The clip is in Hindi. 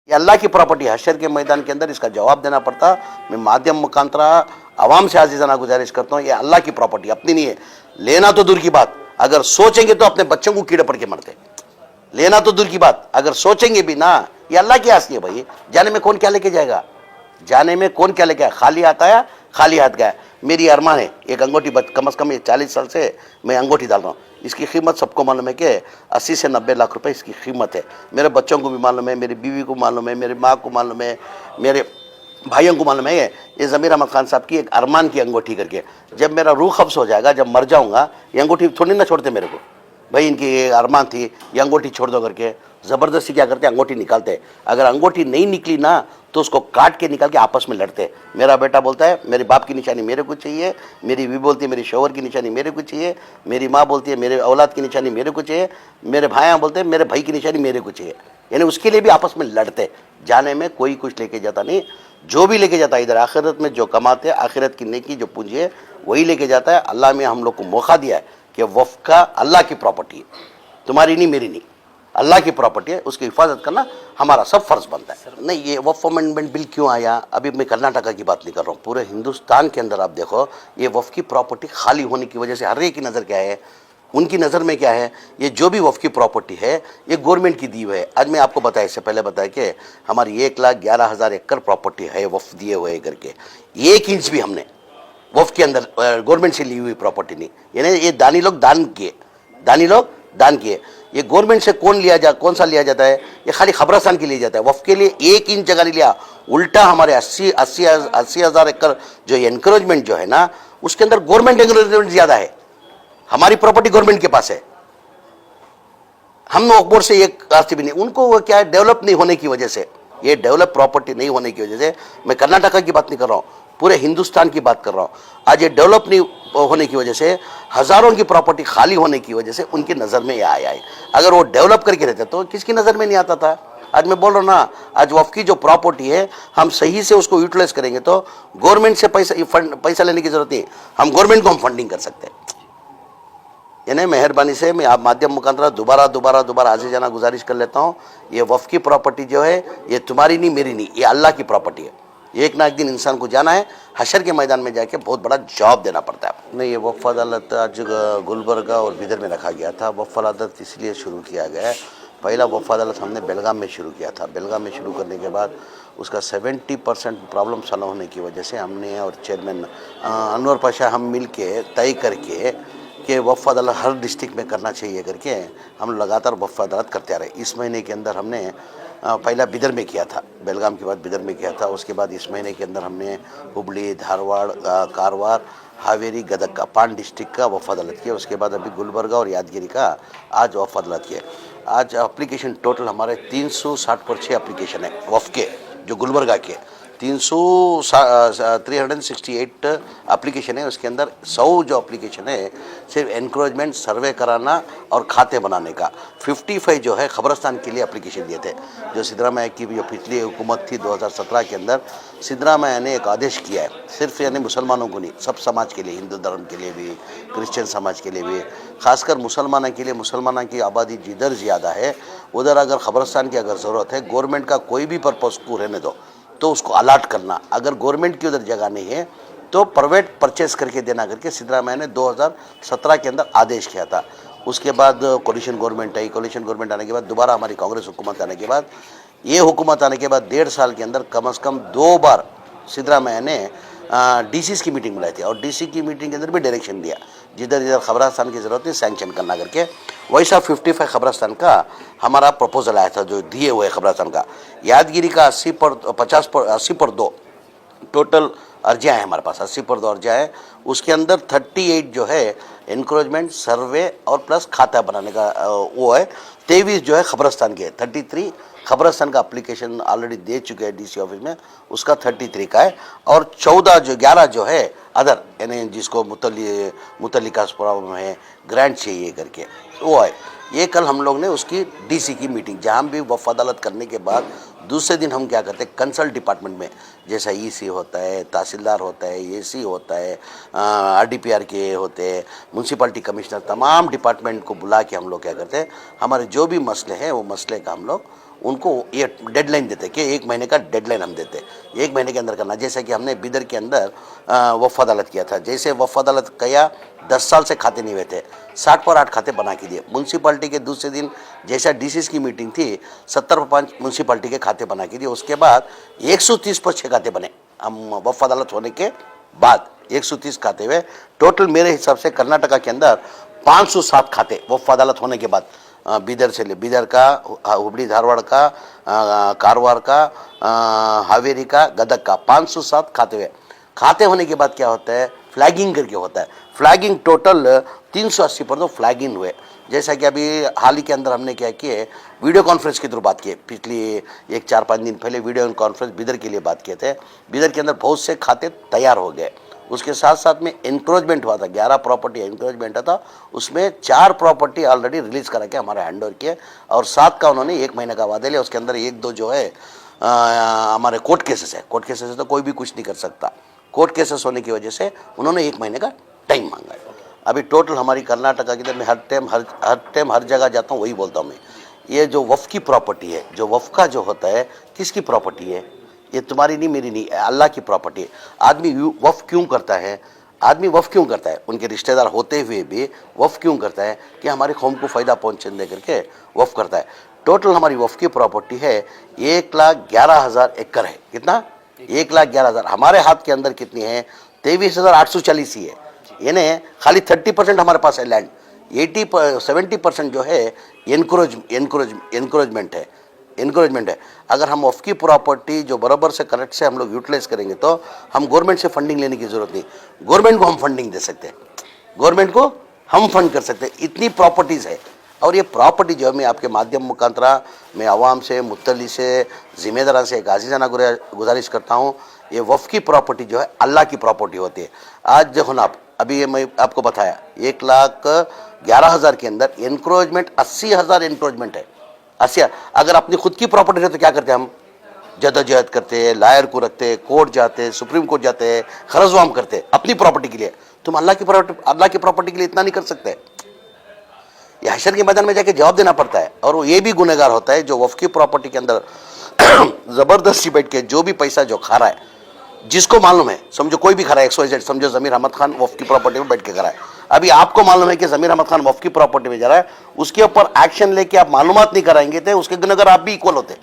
ये अल्लाह की प्रॉपर्टी हशर के मैदान के अंदर इसका जवाब देना पड़ता। मैं माध्यम मुखांतरा आवाम से आजीजाना गुजारिश करता हूँ, ये अल्लाह की प्रॉपर्टी अपनी नहीं है। लेना तो दूर की बात, अगर सोचेंगे तो अपने बच्चों को कीड़े पड़ के मरते। लेना तो दूर की बात, अगर सोचेंगे भी ना, ये अल्लाह की आस्ती है भाई। जाने में कौन क्या लेके जाएगा, जाने में कौन क्या लेके आया, खाली हाथ आया खाली हाथ गया। मेरी अरमान है एक अंगूठी, कम से कम ये 40 साल से मैं अंगूठी डाल रहा हूँ। इसकी कीमत सबको मालूम है कि 80 से 90 लाख रुपए इसकी कीमत है। मेरे बच्चों को भी मालूम है, मेरी बीवी को मालूम है, मेरी माँ को मालूम है, मेरे भाइयों को मालूम है। ये ज़मीर अहमद खान साहब की एक अरमान की अंगूठी करके, जब मेरा रूह कब्ज़ हो जाएगा, जब मर जाऊँगा, ये अंगूठी थोड़ी ना छोड़ते मेरे को। भाई इनकी ये अरमान थी, ये अंगूठी छोड़ दो करके ज़बरदस्ती क्या करते, अंगूठी निकालते। अगर अंगूठी नहीं निकली ना तो उसको काट के निकाल के आपस में लड़ते। मेरा बेटा बोलता है मेरे बाप की निशानी मेरे को चाहिए, मेरी बीवी बोलती है मेरी शौहर की निशानी मेरे को चाहिए, मेरी माँ बोलती है मेरे औलाद की निशानी मेरे को चाहिए, मेरे भाइयाँ बोलते हैं मेरे भाई की निशानी मेरे को चाहिए। यानी उसके लिए भी आपस में लड़ते। जाने में कोई कुछ लेके जाता नहीं, जो भी लेके जाता है इधर आखिरत में जो कमाते हैं, आखिरत की नेकी जो पूंजी है वही लेके जाता है। अल्लाह ने हम लोग को मौका दिया है कि वफ़ का अल्लाह की प्रॉपर्टी है, तुम्हारी नहीं मेरी नहीं, अल्लाह की प्रॉपर्टी है, उसकी हिफाजत करना हमारा सब फर्ज बनता है। नहीं, ये वफ़ अमेंडमेंट बिल क्यों आया, अभी मैं कर्नाटका की बात नहीं कर रहा हूँ, पूरे हिंदुस्तान के अंदर आप देखो ये वफ़ की प्रॉपर्टी खाली होने की वजह से हर एक की नज़र क्या है, उनकी नज़र में क्या है, ये जो भी वफ़ की प्रॉपर्टी है ये गवर्नमेंट की दी हुई है। आज मैं आपको बताया, इससे पहले बताया कि हमारी 1,11,000 एकड़ प्रॉपर्टी है वफ़ दिए हुए करके, 1 इंच भी हमने वफ़ के अंदर गवर्नमेंट से ली हुई प्रॉपर्टी नहीं। यानी ये दानी लोग दान किए, दानी लोग दान किए। ये गवर्नमेंट से कौन सा लिया जाता है, ये खाली खबरस्तान के लिए जाता है। वफ़ के लिए 1 इंच जगह नहीं लिया, उल्टा हमारे 80,000 एकड़ जो एनकरेजमेंट जो है ना, उसके अंदर गवर्नमेंट एनकरेजमेंट ज़्यादा है। हमारी प्रॉपर्टी गवर्नमेंट के पास है, हम वक्फ बोर्ड से एक रास्ते भी नहीं। उनको वो क्या है, डेवलप नहीं होने की वजह से, ये डेवलप प्रॉपर्टी नहीं होने की वजह से, मैं कर्नाटका की बात नहीं कर रहा हूँ, पूरे हिंदुस्तान की बात कर रहा हूँ। आज ये डेवलप नहीं होने की वजह से, हज़ारों की प्रॉपर्टी खाली होने की वजह से उनकी नज़र में ये आया है। अगर वो डेवलप करके रहते तो किसकी नज़र में नहीं आता था। आज मैं बोल रहा हूँ ना, आज वफ़ की जो प्रॉपर्टी है हम सही से उसको यूटिलाइज करेंगे तो गवर्नमेंट से पैसा लेने की जरूरत नहीं, हम गवर्नमेंट को हम फंडिंग कर सकते हैं। यानी मेहरबानी से मैं आप माध्यम मुखांतरा दोबारा आजीजाना गुजारिश कर लेता हूँ, ये वफ़ की प्रॉपर्टी जो है ये तुम्हारी नहीं मेरी नहीं, ये अल्लाह की प्रॉपर्टी है। एक ना एक दिन इंसान को जाना है, हशर के मैदान में जाके बहुत बड़ा जवाब देना पड़ता है। नहीं, ये वफ़ अदालत आज गुलबर्गा और बिदर में रखा गया था। वफ़ अदालत इसलिए शुरू किया गया है, पहला वफ़ अदालत हमने बेलगाम में शुरू किया था। बेलगाम में शुरू करने के बाद उसका 70% प्रॉब्लम सॉल्व होने की वजह से हमने और चेयरमैन अनवर पाशा हम मिल के तय करके कि वफ़ अदालत हर डिस्ट्रिक्ट में करना चाहिए करके हम लगातार वफ़ अदालत करते आ रहे। इस महीने के अंदर हमने पहला बिदर में किया था, बेलगाम के बाद बिदर में किया था। उसके बाद इस महीने के अंदर हमने हुबली, धारवाड़, कारवार, हावेरी, गदग का 5 डिस्ट्रिक्ट का वफ़ अदालत किया। उसके बाद अभी गुलबर्गा और यादगिरी का आज वफ़ अदालत किया। आज एप्लीकेशन टोटल हमारे 360 एप्लीकेशन है वफ़ के, जो गुलबर्गा के 368 एप्लीकेशन है। उसके अंदर 100 जो एप्लीकेशन है सिर्फ एनक्रोचमेंट सर्वे कराना और खाते बनाने का, 55 जो है खबरस्तान के लिए एप्लीकेशन दिए थे। जो सिद्धरामैया की जो पिछली हुकूमत थी 2017 के अंदर, सिद्धरामैया ने एक आदेश किया है, सिर्फ यानी मुसलमानों को नहीं, सब समाज के लिए, हिंदू धर्म के लिए भी, क्रिश्चियन समाज के लिए भी, खासकर मुसलमानों के लिए। मुसलमानों की आबादी जिधर ज़्यादा है उधर अगर खबरस्तान की अगर ज़रूरत है, गवर्नमेंट का कोई भी पर्पज़ को रहने दो तो उसको अलाट करना। अगर गवर्नमेंट की उधर जगह नहीं है तो प्राइवेट परचेस करके देना करके सिद्धरामैया ने 2017 के अंदर आदेश किया था। उसके बाद कोलिशन गवर्नमेंट आई, कोलिशन गवर्नमेंट आने के बाद दोबारा हमारी कांग्रेस हुकूमत आने के बाद, ये हुकूमत आने के बाद 1.5 साल के अंदर कम से कम 2 बार सिद्धरामैया ने डीसी की मीटिंग बुलाई थी और डीसी की मीटिंग के अंदर भी डायरेक्शन दिया, जिधर जिधर खबरस्तान की ज़रूरत है सैंक्शन करना करके। वैसा 55 खबरस्तान का हमारा प्रपोजल आया था जो दिए हुए खबरस्तान का। यादगिरी का 80 पर 2 टोटल अर्जियाँ हैं हमारे पास, 80 पर 2 अर्जियाँ हैं। उसके अंदर 38 जो है एनक्रोचमेंट सर्वे और प्लस खाता बनाने का वो है। 23 जो है खबरस्तान के, 33 खबरस्तान का एप्लीकेशन ऑलरेडी दे चुके हैं डीसी ऑफिस में, उसका 33 का है। और 11 जो है अदर, यानी जिसको मुतल्लिका प्रॉब्लम है, ग्रांट चाहिए करके वो है। ये कल हम लोग ने उसकी डीसी की मीटिंग, जहाँ भी वफ़ अदालत करने के बाद दूसरे दिन हम क्या करते हैं, कंसल्ट डिपार्टमेंट में जैसा ईसी होता है, तहसीलदार होता है, एसी होता है, आरडीपीआर के होते हैं, म्यूनसिपलिटी कमिश्नर, तमाम डिपार्टमेंट को बुला के हम लोग क्या करते हैं, हमारे जो भी मसले हैं वो मसले का हम लोग उनको ये डेडलाइन देते कि 1 महीने का डेडलाइन हम देते, 1 महीने के अंदर करना। जैसे कि हमने बिदर के अंदर वफ़ अदालत किया था, जैसे वफ़ अदालत किया 10 साल से खाते नहीं हुए थे, 60 पर 8 खाते बना के दिए। म्यूनसिपाल्टी के दूसरे दिन जैसा डीसीस की मीटिंग थी, 70 पर 5 म्यूनसिपाल्टी के खाते बना के दिए। उसके बाद 130 पर 6 खाते बने। हम वफ़ अदालत होने के बाद 130 खाते हुए, टोटल मेरे हिसाब से कर्नाटका के अंदर 507 खाते वफ़ अदालत होने के बाद, बीदर से ले, बीदर का, हुबली धारवाड़ का, कारवार का, हावेरी का, गदग का 507 खाते हुए। खाते होने के बाद क्या होता है, फ्लैगिंग करके होता है। फ्लैगिंग टोटल 380 पर तो फ्लैगिंग हुए। जैसा कि अभी हाल ही के अंदर हमने क्या किए, वीडियो कॉन्फ्रेंस के थ्रू बात किए। पिछली एक 4-5 दिन पहले वीडियो कॉन्फ्रेंस बीदर के लिए बात किए थे। बीदर के अंदर बहुत से खाते तैयार हो गए। उसके साथ साथ में इंक्रोचमेंट हुआ था, 11 प्रॉपर्टी इंक्रोचमेंट था, उसमें 4 प्रॉपर्टी ऑलरेडी रिलीज करा के हमारे हैंड ओवर किए और 7 का उन्होंने 1 महीने का वादे लिया। उसके अंदर 1-2 जो है हमारे कोर्ट केसेस है। कोर्ट केसेस है तो कोई भी कुछ नहीं कर सकता। कोर्ट केसेस होने की वजह से उन्होंने 1 महीने का टाइम मांगा है। अभी टोटल हमारी कर्नाटका के अंदर मैं हर जगह जाता हूँ, वही बोलता हूँ मैं, ये जो वफ़ की प्रॉपर्टी है, जो वफ़ का जो होता है, किसकी प्रॉपर्टी है? ये तुम्हारी नहीं, मेरी नहीं, अल्लाह की प्रॉपर्टी है। आदमी वफ़ क्यों करता है? आदमी वफ़ क्यों करता है? उनके रिश्तेदार होते हुए भी वफ़ क्यों करता है? कि हमारे कौम को फ़ायदा पहुँचने करके वफ़ करता है। टोटल हमारी वफ़ की प्रॉपर्टी है 1,11,000 एकड़ है। कितना? 1,11,000। हमारे हाथ के अंदर कितनी है? 23,840 ही है। यानी खाली 30% हमारे पास है लैंड, 70% जो है एनक्रोचमेंट है। अगर हम वफ़ की प्रॉपर्टी जो बराबर से करेक्ट से हम लोग यूटिलाइज करेंगे तो हम गवर्नमेंट से फंडिंग लेने की ज़रूरत नहीं, गवर्नमेंट को हम फंडिंग दे सकते हैं, गवर्नमेंट को हम फंड कर सकते हैं। इतनी प्रॉपर्टीज़ है। और ये प्रॉपर्टी जो है, मैं आपके माध्यम मुखांतरा मैं आवाम से, मुत्तली से, ज़िम्मेदार से एक आजीज़ाना गुजारिश करता हूँ, ये वफ़ की प्रॉपर्टी जो है अल्लाह की प्रॉपर्टी होती है। आज देखो ना आप, अभी ये मैं आपको बताया 1,11,000 के अंदर एनक्रोचमेंट 80,000 एनक्रोचमेंट है। 80। अगर अपनी खुद की प्रॉपर्टी है तो क्या करते हैं हम? जदोजहद करते हैं, लायर को रखते हैं, कोर्ट जाते हैं, सुप्रीम कोर्ट जाते हैं, खरजवाम करते हैं अपनी प्रॉपर्टी के लिए। तुम अल्लाह की प्रॉपर्टी के लिए इतना नहीं कर सकते। ये हशर के मैदान में जाके जवाब देना पड़ता है। और वो ये भी गुनहगार होता है जो वफ़ की प्रॉपर्टी के अंदर ज़बरदस्ती बैठ के जो भी पैसा जो खा रहा है, जिसको मालूम है, समझो कोई भी खा रहा है, XYZ, समझो ज़मीर अहमद खान वफ़ की प्रॉपर्टी में बैठ के खा रहा है। अभी आपको मालूम है कि ज़मीर अहमद खान वफ़ की प्रॉपर्टी में जा रहा है, उसके ऊपर एक्शन लेके आप मालूमात नहीं कराएंगे तो उसके गुनहगार आप भी इक्वल होते।